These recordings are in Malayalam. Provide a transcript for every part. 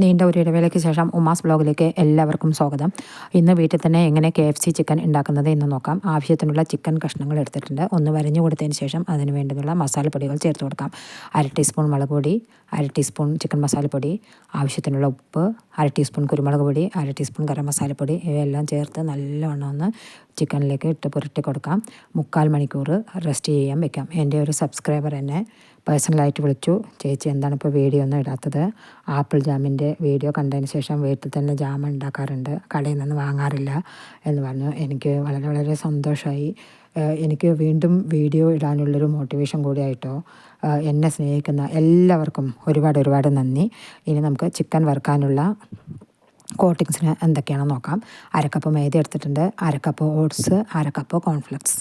നീണ്ട ഒരു ഇടവേളയ്ക്ക് ശേഷം ഉമാസ് വ്ലോഗിലേക്ക് എല്ലാവർക്കും സ്വാഗതം. ഇന്ന് വീട്ടിൽ തന്നെ എങ്ങനെ KFC ചിക്കൻ ഉണ്ടാക്കുന്നത് എന്ന് നോക്കാം. ആവശ്യത്തിനുള്ള ചിക്കൻ കഷ്ണങ്ങൾ എടുത്തിട്ടുണ്ട്. ഒന്ന് വരഞ്ഞു കൊടുത്തതിന് ശേഷം അതിന് വേണ്ടുന്ന മസാലപ്പൊടികൾ ചേർത്ത് കൊടുക്കാം. 1/2 ടീസ്പൂൺ മുളക് പൊടി, 1/2 ടീസ്പൂൺ ചിക്കൻ മസാലപ്പൊടി, ആവശ്യത്തിനുള്ള ഉപ്പ്, 1/2 ടീസ്പൂൺ കുരുമുളക് പൊടി, 1/2 ടീസ്പൂൺ ഗരം മസാലപ്പൊടി, ഇവയെല്ലാം ചേർത്ത് നല്ലവണ്ണം ഒന്ന് ചിക്കനിലേക്ക് ഇട്ട് പുരട്ടി കൊടുക്കാം. 3/4 മണിക്കൂർ റെസ്റ്റ് ചെയ്യാൻ വെക്കാം. എൻ്റെ ഒരു സബ്സ്ക്രൈബർ എന്നെ പേഴ്സണലായിട്ട് വിളിച്ചു, ചേച്ചി എന്താണ് ഇപ്പോൾ വീഡിയോ ഒന്നും ഇടാത്തത്? ആപ്പിൾ ജാമിൻ്റെ വീഡിയോ കണ്ടതിന് ശേഷം വീട്ടിൽ തന്നെ ജാം ഉണ്ടാക്കാറുണ്ട്, കടയിൽ നിന്ന് വാങ്ങാറില്ല എന്ന് പറഞ്ഞു. എനിക്ക് വളരെ വളരെ സന്തോഷമായി. എനിക്ക് വീണ്ടും വീഡിയോ ഇടാനുള്ളൊരു മോട്ടിവേഷൻ കൂടിയായിട്ടോ. എന്നെ സ്നേഹിക്കുന്ന എല്ലാവർക്കും ഒരുപാട് നന്ദി. ഇനി നമുക്ക് ചിക്കൻ വറുക്കാനുള്ള കോട്ടിങ്സിന് എന്തൊക്കെയാണെന്ന് നോക്കാം. 1/2 കപ്പ് മൈദ എടുത്തിട്ടുണ്ട്, 1/2 കപ്പ് ഓട്സ്, 1/2 കപ്പ് കോൺഫ്ലെക്സ്.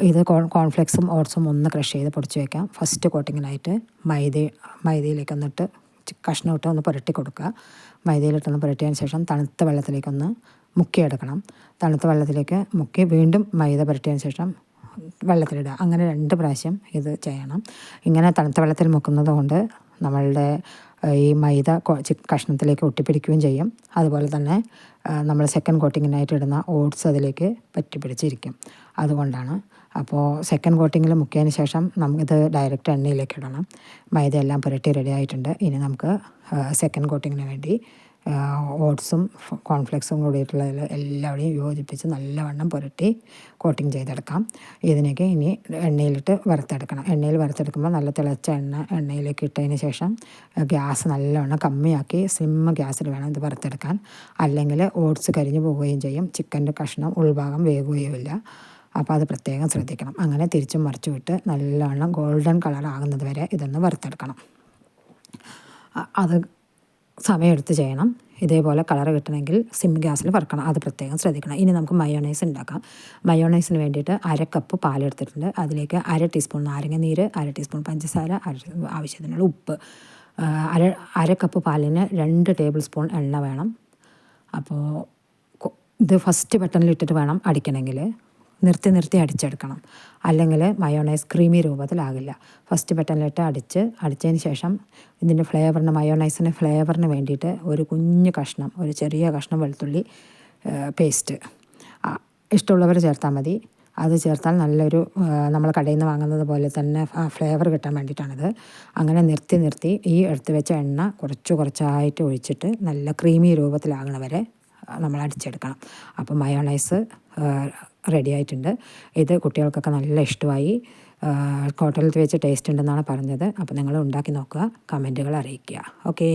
ഇത് കോൺഫ്ലെക്സും ഓട്സും ഒന്ന് ക്രഷ് ചെയ്ത് പൊടിച്ച് വയ്ക്കാം. ഫസ്റ്റ് കോട്ടിങ്ങിനായിട്ട് മൈദയിലേക്ക് ഒന്നിട്ട് കഷ്ണം ഇട്ട് ഒന്ന് പുരട്ടി കൊടുക്കുക. മൈദയിലിട്ടൊന്ന് പുരട്ടിയതിന് ശേഷം തണുത്ത വെള്ളത്തിലേക്കൊന്ന് മുക്കിയെടുക്കണം. തണുത്ത വെള്ളത്തിലേക്ക് മുക്കി വീണ്ടും മൈദ പുരട്ടിയതിന് ശേഷം വെള്ളത്തിലിടുക. അങ്ങനെ 2 പ്രാവശ്യം ഇത് ചെയ്യണം. ഇങ്ങനെ തണുത്ത വെള്ളത്തിൽ മുക്കുന്നത് കൊണ്ട് നമ്മളുടെ ഈ മൈദ കഷ്ണത്തിലേക്ക് ഒട്ടിപ്പിടിക്കുകയും ചെയ്യും. അതുപോലെ തന്നെ നമ്മൾ സെക്കൻഡ് കോട്ടിങ്ങിനായിട്ട് ഇടുന്ന ഓട്സ് അതിലേക്ക് പറ്റിപ്പിടിച്ചിരിക്കും. അതുകൊണ്ടാണ്. അപ്പോൾ സെക്കൻഡ് കോട്ടിങ്ങിൽ മുക്കിയതിന് ശേഷം നമുക്കിത് ഡയറക്റ്റ് എണ്ണയിലേക്ക് ഇടണം. മൈദ എല്ലാം പുരട്ടി റെഡി ആയിട്ടുണ്ട്. ഇനി നമുക്ക് സെക്കൻഡ് കോട്ടിങ്ങിന് വേണ്ടി ഓട്സും കോൺഫ്ലെക്സും കൂടിയിട്ടുള്ളതിൽ എല്ലാവരെയും യോജിപ്പിച്ച് നല്ലവണ്ണം പുരട്ടി കോട്ടിങ് ചെയ്തെടുക്കാം. ഇതിനൊക്കെ ഇനി എണ്ണയിലിട്ട് വറുത്തെടുക്കണം. എണ്ണയിൽ വറുത്തെടുക്കുമ്പോൾ നല്ല തിളച്ച എണ്ണയിലേക്ക് ഇട്ടതിന് ശേഷം ഗ്യാസ് നല്ലവണ്ണം കമ്മിയാക്കി സ്ലിം ഗ്യാസിൽ വേണം ഇത് വറുത്തെടുക്കാൻ. അല്ലെങ്കിൽ ഓട്സ് കരിഞ്ഞു പോവുകയും ചെയ്യും, ചിക്കൻ്റെ കഷ്ണം ഉൾഭാഗം വേകുകയുമില്ല. അപ്പോൾ അത് പ്രത്യേകം ശ്രദ്ധിക്കണം. അങ്ങനെ തിരിച്ചും മറിച്ചു വിട്ട് നല്ലവണ്ണം ഗോൾഡൻ കളർ ആകുന്നത് വരെ ഇതൊന്ന് വറുത്തെടുക്കണം. അത് സമയമെടുത്ത് ചെയ്യണം. ഇതേപോലെ കളർ കിട്ടണമെങ്കിൽ സിം ഗ്യാസിൽ വറുക്കണം, അത് പ്രത്യേകം ശ്രദ്ധിക്കണം. ഇനി നമുക്ക് മയോണൈസ് ഉണ്ടാക്കാം. മയോണൈസിന് വേണ്ടിയിട്ട് 1/2 കപ്പ് പാലെടുത്തിട്ടുണ്ട്. അതിലേക്ക് 1/2 ടീസ്പൂൺ നാരങ്ങ നീര്, 1/2 ടീസ്പൂൺ പഞ്ചസാര, ആവശ്യത്തിനുള്ള ഉപ്പ്. 1/2 കപ്പ് പാലിന് 2 ടേബിൾ സ്പൂൺ എണ്ണ വേണം. അപ്പോൾ ഇത് ഫസ്റ്റ് ബട്ടണിലിട്ടിട്ട് വേണം അടിക്കണമെങ്കിൽ. നിർത്തി അടിച്ചെടുക്കണം, അല്ലെങ്കിൽ മയോണൈസ് ക്രീമി രൂപത്തിലാകില്ല. ഫസ്റ്റ് ബട്ടണിലിട്ട് അടിച്ചതിന് ശേഷം ഇതിൻ്റെ മയോണൈസിൻ്റെ ഫ്ലേവറിന് വേണ്ടിയിട്ട് ഒരു ചെറിയ കഷ്ണം വെളുത്തുള്ളി പേസ്റ്റ് ഇഷ്ടമുള്ളവർ ചേർത്താൽ മതി. അത് ചേർത്താൽ നല്ലൊരു നമ്മൾ കടയിൽ നിന്ന് വാങ്ങുന്നത് പോലെ തന്നെ ഫ്ലേവർ കിട്ടാൻ വേണ്ടിയിട്ടാണിത്. അങ്ങനെ നിർത്തി ഈ എടുത്ത് വെച്ച എണ്ണ കുറച്ചായിട്ട് ഒഴിച്ചിട്ട് നല്ല ക്രീമി രൂപത്തിലാകണ വരെ നമ്മൾ അടിച്ചെടുക്കണം. അപ്പോൾ മയോണൈസ് റെഡി ആയിട്ടുണ്ട്. ഇത് കുട്ടികൾക്കൊക്കെ നല്ല ഇഷ്ടമായി. ഹോട്ടലിൽ വെച്ച് ടേസ്റ്റ് ഉണ്ടെന്നാണ് പറഞ്ഞത്. അപ്പോൾ നിങ്ങൾ ഉണ്ടാക്കി നോക്കുക, കമൻറ്റുകൾ അറിയിക്കുക. ഓക്കേ.